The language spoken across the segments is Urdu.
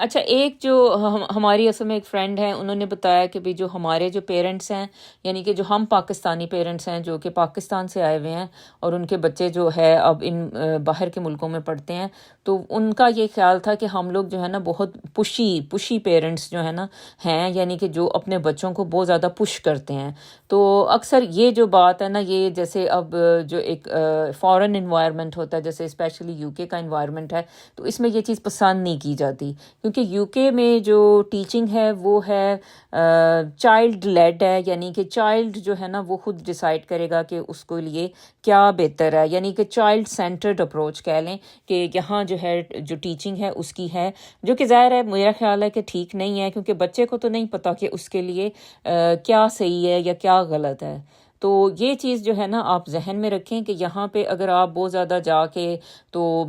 اچھا، ایک جو ہماری اصل میں ایک فرینڈ ہے، انہوں نے بتایا کہ بھی جو ہمارے جو پیرنٹس ہیں، یعنی کہ جو ہم پاکستانی پیرنٹس ہیں جو کہ پاکستان سے آئے ہوئے ہیں اور ان کے بچے جو ہے اب ان باہر کے ملکوں میں پڑھتے ہیں، تو ان کا یہ خیال تھا کہ ہم لوگ جو ہے نا بہت پشی پیرنٹس جو ہے نا ہیں، یعنی کہ جو اپنے بچوں کو بہت زیادہ پش کرتے ہیں. تو اکثر یہ جو بات ہے نا، یہ جیسے اب جو ایک فارن انوائرمنٹ ہوتا ہے، جیسے اسپیشلی یو کے کا انوائرمنٹ ہے، تو اس میں یہ چیز پسند نہیں کی جاتی، کیونکہ یو کے میں جو ٹیچنگ ہے وہ ہے چائلڈ لیڈ ہے، یعنی کہ چائلڈ جو ہے نا وہ خود ڈیسائیڈ کرے گا کہ اس کو لیے کیا بہتر ہے، یعنی کہ چائلڈ سینٹرڈ اپروچ کہہ لیں کہ یہاں جو ہے جو ٹیچنگ ہے اس کی ہے، جو کہ ظاہر ہے میرا خیال ہے کہ ٹھیک نہیں ہے، کیونکہ بچے کو تو نہیں پتا کہ اس کے لیے کیا صحیح ہے یا کیا غلط ہے. تو یہ چیز جو ہے نا آپ ذہن میں رکھیں کہ یہاں پہ اگر آپ بہت زیادہ جا کے تو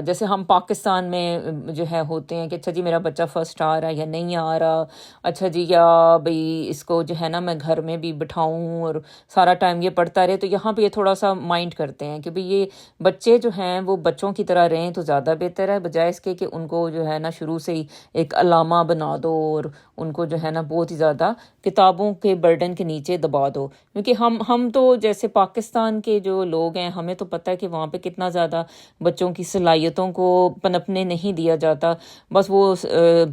جیسے ہم پاکستان میں جو ہے ہوتے ہیں کہ اچھا جی میرا بچہ فرسٹ آ رہا ہے یا نہیں آ رہا، اچھا جی یا بھئی اس کو جو ہے نا میں گھر میں بھی بٹھاؤں اور سارا ٹائم یہ پڑھتا رہے، تو یہاں پہ یہ تھوڑا سا مائنڈ کرتے ہیں کہ بھئی یہ بچے جو ہیں وہ بچوں کی طرح رہیں تو زیادہ بہتر ہے، بجائے اس کے کہ ان کو جو ہے نا شروع سے ہی ایک علامہ بنا دو اور ان کو جو ہے نا بہت ہی زیادہ کتابوں کے برڈن کے نیچے دبا دو. کیونکہ ہم تو جیسے پاکستان کے جو لوگ ہیں، ہمیں تو پتہ ہے کہ وہاں پہ کتنا زیادہ بچوں کی صلاحیتوں کو پنپنے نہیں دیا جاتا، بس وہ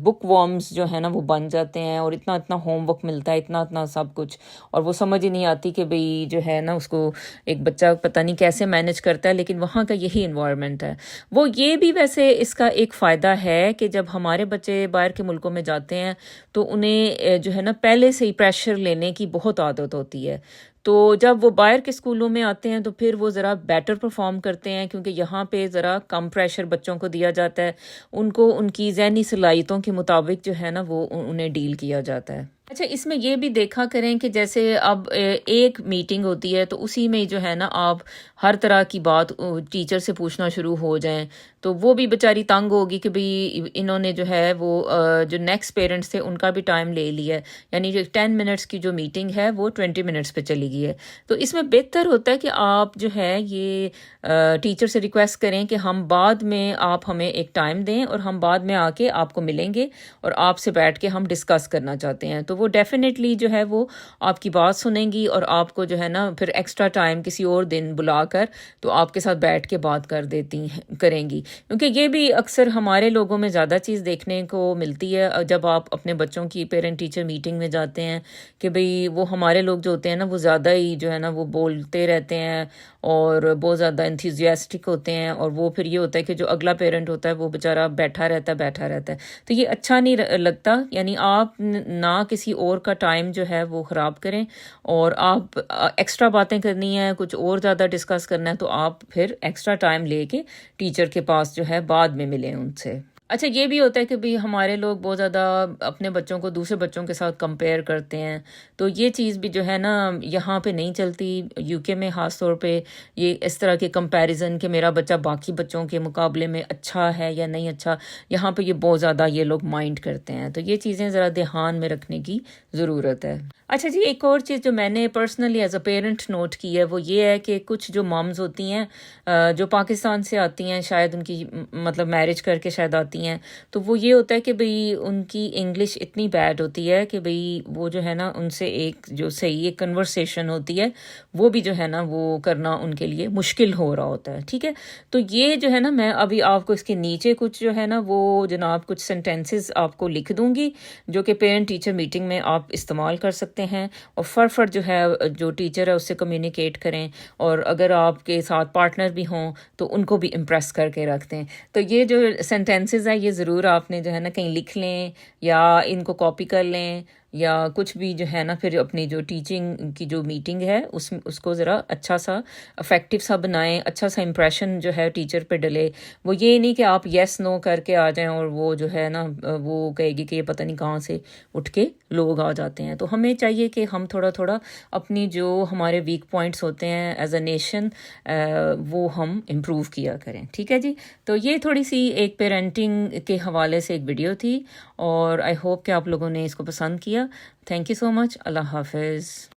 بک ورمز جو ہے نا وہ بن جاتے ہیں اور اتنا ہوم ورک ملتا ہے، اتنا سب کچھ، اور وہ سمجھ ہی نہیں آتی کہ بھئی جو ہے نا اس کو ایک بچہ پتہ نہیں کیسے مینج کرتا ہے. لیکن وہاں کا یہی انوائرمنٹ ہے. وہ یہ بھی ویسے اس کا ایک فائدہ ہے کہ جب ہمارے بچے باہر کے ملکوں میں جاتے ہیں تو انہیں جو ہے نا پہلے سے ہی پریشر لینے کی بہت عادت ہوتی ہے، تو جب وہ باہر کے اسکولوں میں آتے ہیں تو پھر وہ ذرا بیٹر پرفارم کرتے ہیں، کیونکہ یہاں پہ ذرا کم پریشر بچوں کو دیا جاتا ہے، ان کو ان کی ذہنی صلاحیتوں کے مطابق جو ہے نا وہ انہیں ڈیل کیا جاتا ہے. اچھا، اس میں یہ بھی دیکھا کریں کہ جیسے اب ایک میٹنگ ہوتی ہے تو اسی میں جو ہے نا آپ ہر طرح کی بات ٹیچر سے پوچھنا شروع ہو جائیں تو وہ بھی بیچاری تنگ ہوگی کہ بھئی انہوں نے جو ہے وہ جو نیکسٹ پیرنٹس تھے ان کا بھی ٹائم لے لیا ہے، یعنی جو 10 منٹس کی جو میٹنگ ہے وہ 20 منٹس پہ چلی گئی ہے. تو اس میں بہتر ہوتا ہے کہ آپ جو ہے یہ ٹیچر سے ریکویسٹ کریں کہ ہم بعد میں آپ ہمیں ایک ٹائم دیں اور ہم بعد میں آ کے آپ کو ملیں گے اور آپ سے بیٹھ کے ہم ڈسکس کرنا چاہتے ہیں. تو وہ ڈیفینیٹلی جو ہے وہ آپ کی بات سنیں گی اور آپ کو جو ہے نا پھر ایکسٹرا ٹائم کسی اور دن بلا کر تو آپ کے ساتھ بیٹھ کے بات کریں گی. کیونکہ یہ بھی اکثر ہمارے لوگوں میں زیادہ چیز دیکھنے کو ملتی ہے جب آپ اپنے بچوں کی پیرنٹ ٹیچر میٹنگ میں جاتے ہیں کہ بھئی وہ ہمارے لوگ جو ہوتے ہیں نا وہ زیادہ ہی جو ہے نا وہ بولتے رہتے ہیں اور بہت زیادہ انتھوزیاسٹک ہوتے ہیں، اور وہ پھر یہ ہوتا ہے کہ جو اگلا پیرنٹ ہوتا ہے وہ بیچارہ بیٹھا رہتا ہے. تو یہ اچھا نہیں لگتا. یعنی آپ نہ کسی اور کا ٹائم جو ہے وہ خراب کریں، اور آپ ایکسٹرا باتیں کرنی ہیں، کچھ اور زیادہ ڈسکس کرنا ہے تو آپ پھر ایکسٹرا ٹائم لے کے ٹیچر کے پاس جو ہے بعد میں ملیں ان سے. اچھا، یہ بھی ہوتا ہے کہ بھی ہمارے لوگ بہت زیادہ اپنے بچوں کو دوسرے بچوں کے ساتھ کمپیئر کرتے ہیں، تو یہ چیز بھی جو ہے نا یہاں پہ نہیں چلتی. یو کے میں خاص طور پہ یہ اس طرح کے کمپیریزن کہ میرا بچہ باقی بچوں کے مقابلے میں اچھا ہے یا نہیں اچھا، یہاں پہ یہ بہت زیادہ یہ لوگ مائنڈ کرتے ہیں. تو یہ چیزیں ذرا دھیان میں رکھنے کی ضرورت ہے. اچھا جی، ایک اور چیز جو میں نے personally as a parent note کی ہے وہ یہ ہے کہ کچھ جو مامز ہوتی ہیں جو پاکستان سے آتی ہیں، شاید ان کی مطلب میرج کر کے شاید آتی ہیں، تو وہ یہ ہوتا ہے کہ بھئی ان کی انگلش اتنی بیڈ ہوتی ہے کہ بھئی وہ جو ہے نا ان سے ایک جو صحیح ایک کنورسیشن ہوتی ہے وہ بھی جو ہے نا وہ کرنا ان کے لیے مشکل ہو رہا ہوتا ہے. ٹھیک ہے، تو یہ جو ہے نا میں ابھی آپ کو اس کے نیچے کچھ جو ہے نا وہ جناب کچھ سینٹینسز آپ کو لکھ دوں گی جو کہ پیرنٹ ٹیچر میٹنگ میں آپ استعمال کر سکتے ہیں، اور فٹ جو ہے جو ٹیچر ہے اس سے کمیونیکیٹ کریں، اور اگر آپ کے ساتھ پارٹنر بھی ہوں تو ان کو بھی امپریس کر کے رکھ دیں. تو یہ جو سینٹینسز ہے یہ ضرور آپ نے جو ہے نا کہیں لکھ لیں یا ان کو کاپی کر لیں، یا کچھ بھی جو ہے نا پھر اپنی جو ٹیچنگ کی جو میٹنگ ہے اس کو ذرا اچھا سا افیکٹو سا بنائیں، اچھا سا امپریشن جو ہے ٹیچر پہ ڈلے. وہ یہ نہیں کہ آپ یس نو کر کے آ جائیں اور وہ جو ہے نا وہ کہے گی کہ یہ پتہ نہیں کہاں سے اٹھ کے لوگ آ جاتے ہیں. تو ہمیں چاہیے کہ ہم تھوڑا اپنی جو ہمارے ویک پوائنٹس ہوتے ہیں ایز اے نیشن وہ ہم امپروو کیا کریں. ٹھیک ہے جی، تو یہ تھوڑی سی ایک پیرنٹنگ کے حوالے سے ایک ویڈیو تھی، اور آئی ہوپ کہ آپ لوگوں نے اس کو پسند کیا. تھینک یو سو مچ. اللہ حافظ.